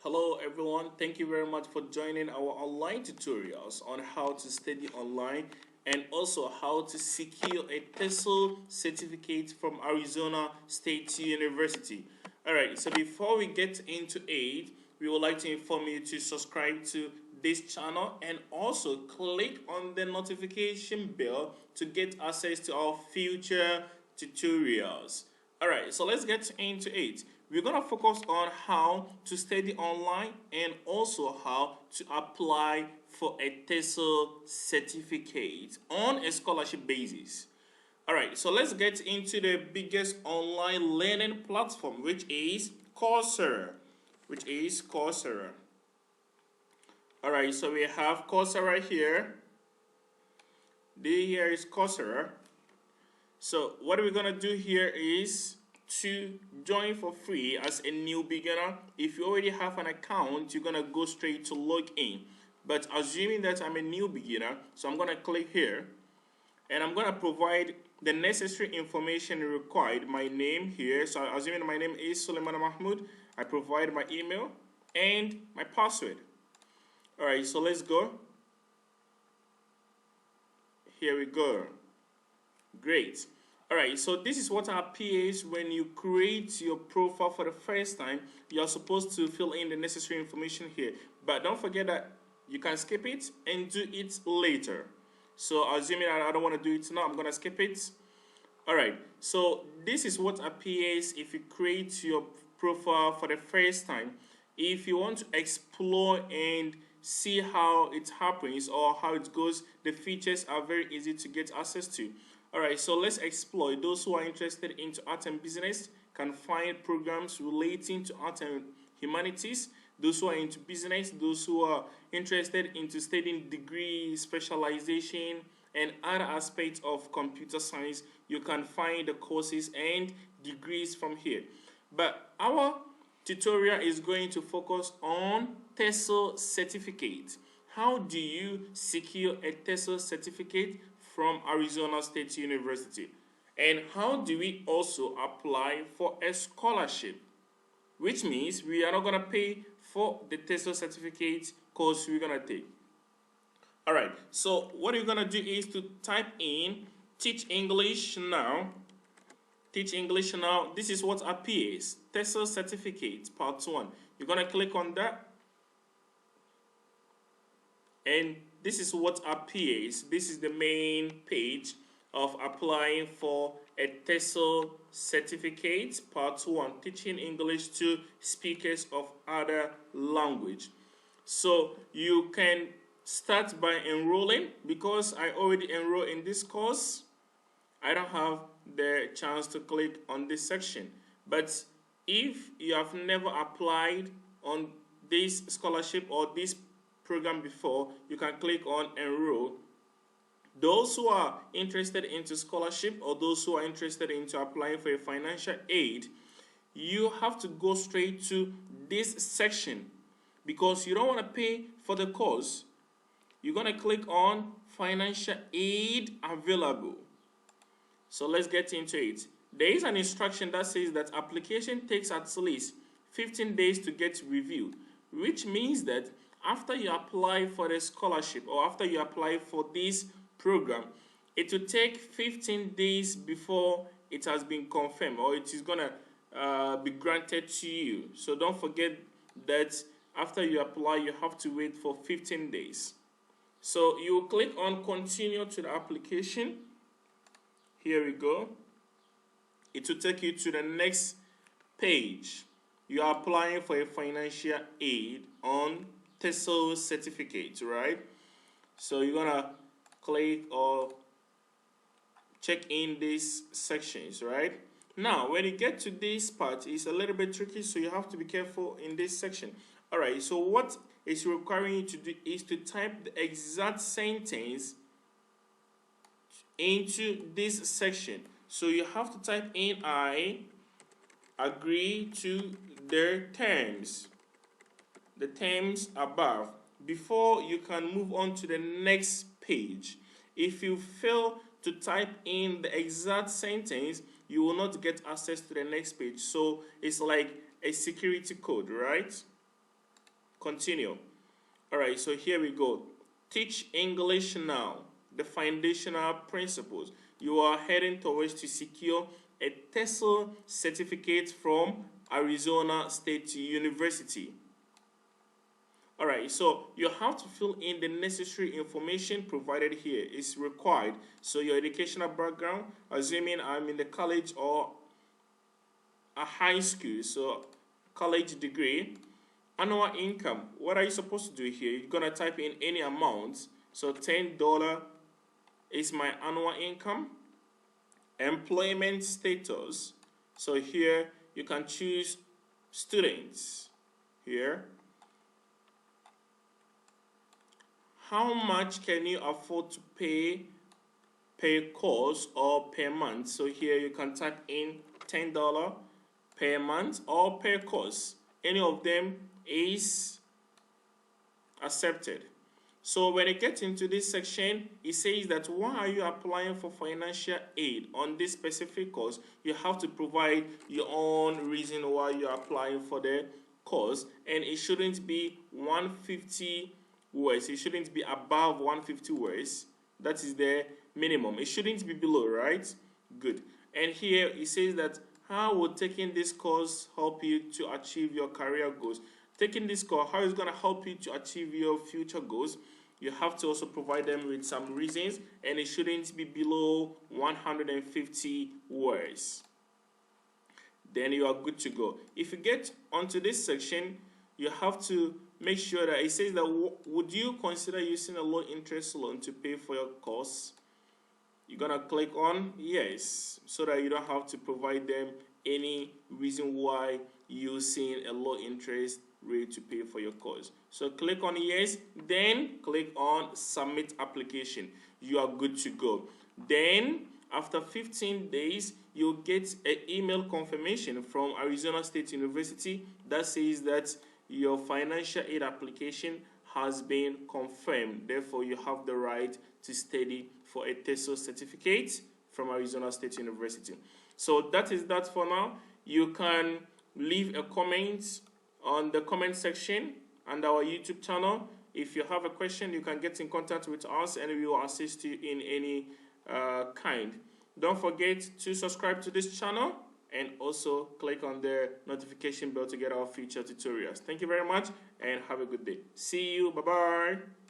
Hello everyone, thank you very much for joining our online tutorials on how to study online and also how to secure a Tesol certificate from Arizona State University. Alright, so before we get into it, we would like to inform you to subscribe to this channel and also click on the notification bell to get access to our future tutorials. Alright, so let's get into it. We're going to focus on how to study online and also how to apply for a Tesol certificate on a scholarship basis. Alright, so let's get into the biggest online learning platform, which is Coursera. Alright, so we have Coursera here. Here is Coursera. So what we're going to do here is to join for free as a new beginner. If you already have an account, you're going to go straight to log in. But assuming that I'm a new beginner, so I'm going to click here. And I'm going to provide the necessary information required. My name here, so assuming my name is Suleman Mahmoud, I provide my email and my password. Alright, so let's go. Here we go. Great. Alright, so this is what appears when you create your profile for the first time. You're supposed to fill in the necessary information here. But don't forget that you can skip it and do it later. So assuming I don't want to do it now, I'm going to skip it. Alright, so this is what appears if you create your profile for the first time. If you want to explore and see how it happens or how it goes, the features are very easy to get access to. Alright, so let's explore. Those who are interested into art and business can find programs relating to art and humanities. Those who are into business, those who are interested into studying degree, specialization, and other aspects of computer science, you can find the courses and degrees from here. But our tutorial is going to focus on Tesol certificate. How do you secure a Tesol certificate from Arizona State University? And how do we also apply for a scholarship? Which means we are not going to pay for the Tesol certificate course we're going to take. Alright, so what you're going to do is to type in Teach English Now. Teach English Now. This is what appears. Tesol certificate part 1. You're going to click on that. And this is what appears. This is the main page of applying for a Tesol certificate part 1, teaching English to speakers of other language. So you can start by enrolling. Because I already enrolled in this course, I don't have the chance to click on this section. But if you have never applied on this scholarship or this program before, you can click on enroll. Those who are interested into scholarship or those who are interested into applying for a financial aid, you have to go straight to this section because you don't want to pay for the course. You're going to click on financial aid available. So let's get into it. There is an instruction that says that application takes at least 15 days to get reviewed, which means that after you apply for the scholarship or after you apply for this program, it will take 15 days before it has been confirmed or it is going to be granted to you. So don't forget that after you apply, you have to wait for 15 days. So you will click on continue to the application. Here we go. It will take you to the next page. You are applying for a financial aid on Tesol certificate, right? So you're gonna click or check in these sections, right? Now, when you get to this part, it's a little bit tricky, so you have to be careful in this section. Alright, so what is requiring you to do is to type the exact sentence into this section. So you have to type in I agree to their terms. The terms above before you can move on to the next page. If you fail to type in the exact sentence, you will not get access to the next page. So it's like a security code, right? Continue. Alright, so here we go. Teach English now. The foundational principles. You are heading towards to secure a Tesol certificate from Arizona State University. Alright, so you have to fill in the necessary information provided here. It's required. So your educational background, assuming I'm in the college or a high school, so college degree. Annual income, what are you supposed to do here? You're going to type in any amount. So $10 is my annual income. Employment status, so here you can choose students here. How much can you afford to pay per course or per month? So here you can type in $10 per month or per course. Any of them is accepted. So when you get into this section, it says that why are you applying for financial aid on this specific course? You have to provide your own reason why you're applying for the course, and it shouldn't be 150 words. It shouldn't be above 150 words. That is the minimum. It shouldn't be below, right? Good. And here it says that how will taking this course help you to achieve your career goals? Taking this course, how is it going to help you to achieve your future goals? You have to also provide them with some reasons, and it shouldn't be below 150 words. Then you are good to go. If you get onto this section, you have to make sure that it says that would you consider using a low interest loan to pay for your course? You're going to click on yes, so that you don't have to provide them any reason why using a low interest rate to pay for your course. So click on yes, then click on submit application. You are good to go. Then after 15 days, you'll get an email confirmation from Arizona State University that says that your financial aid application has been confirmed. Therefore, you have the right to study for a Tesol certificate from Arizona State University. So that is that for now. You can leave a comment on the comment section and our YouTube channel. If you have a question, you can get in contact with us and we will assist you in any kind. Don't forget to subscribe to this channel and also click on the notification bell to get our future tutorials. Thank you very much and have a good day. See you. Bye-bye.